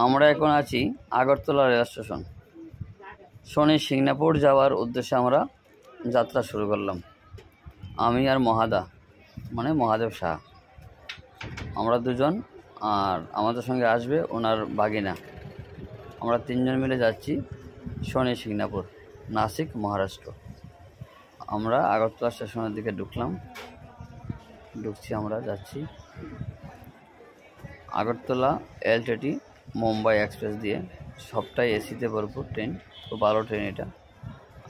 আমরা এখন আছি আগরতলা রেল স্টেশন। শনি সিঙ্গাপুর যাওয়ার উদ্দেশ্যে আমরা যাত্রা শুরু করলাম। আমি আর মহাদা মানে মহাদেব শাহ, আমরা দুজন, আর আমাদের সঙ্গে আসবে ওনার বাগিনা। আমরা তিনজন মিলে যাচ্ছি শনি সিঙ্গাপুর, নাসিক, মহারাষ্ট্র। আমরা আগরতলা স্টেশনের দিকে ঢুকছি। আমরা যাচ্ছি আগরতলা এলটিটি মুম্বাই এক্সপ্রেস দিয়ে। সবটাই এসিতে ভরপুর ট্রেন, খুব ভালো ট্রেন এটা।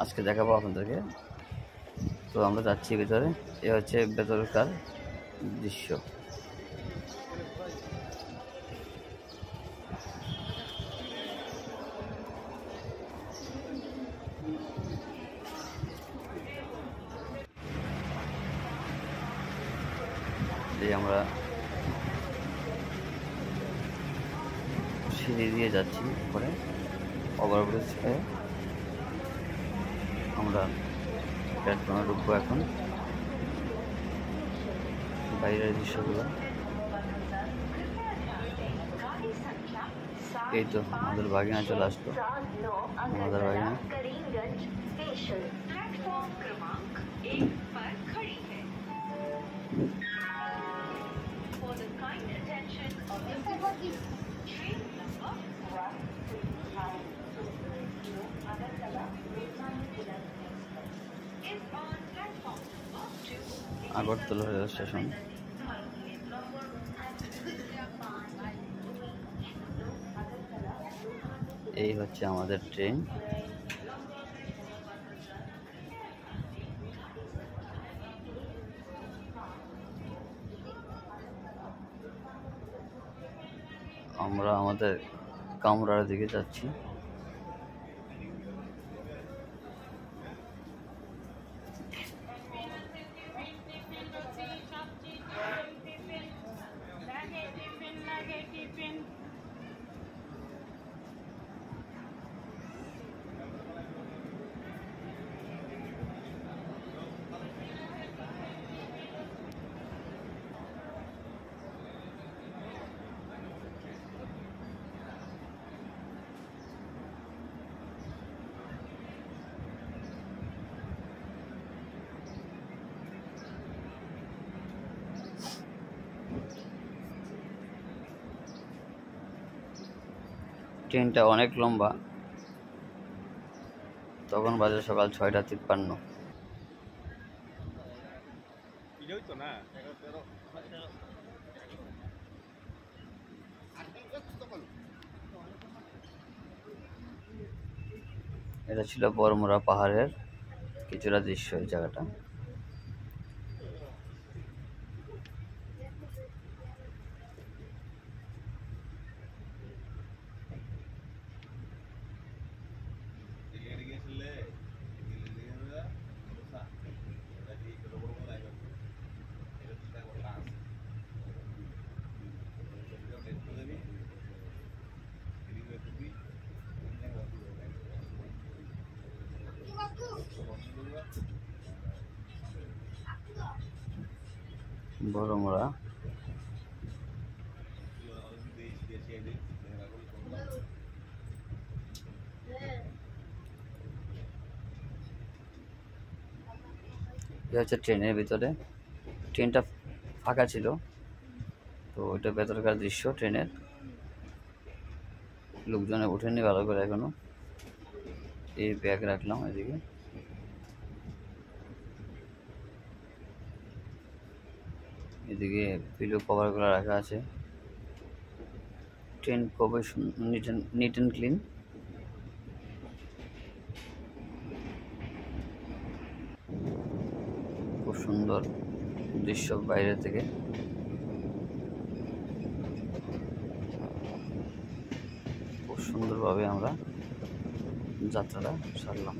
আজকে দেখাবো আপনাদেরকে। তো আমরা যাচ্ছি ভেতরে। এ হচ্ছে ভেতরকার দৃশ্য। এই আমরা সিঁড়ি দিয়ে যাচ্ছি পরে ওভারব্রিজ হয়ে আমরা প্ল্যাটফর্মে ঢুকবো। এখন বাইরের দৃশ্যগুলো এই তো আমাদের বাগিনা চলে আসলো। আমাদের বাগিনা আগরতলা রেল স্টেশন। এই হচ্ছে আমাদের ট্রেন। আমরা আমাদের কামরার দিকে যাচ্ছি। ট্রেনটা অনেক লম্বা। তখন বাজে সকাল 6:53। এটা ছিল বড়মুড়া পাহাড়ের কিছুটা দৃশ্য। এই জায়গাটা বড়মুড়া। এ হচ্ছে ট্রেনের ভিতরে। ট্রেনটা ফাঁকা ছিল, তো ওইটা ভেতরকার দৃশ্য ট্রেনের। লোকজনে ওঠেনি ভালো করে এখনো। এই ব্যাগ রাখলাম এদিকে। এদিকে পিলো কভারগুলো রাখা আছে। ট্রেন খুবই নিট অ্যান্ড ক্লিন। খুব সুন্দর দৃশ্য বাইরে থেকে। খুব সুন্দরভাবে আমরা যাত্রাটা সারলাম।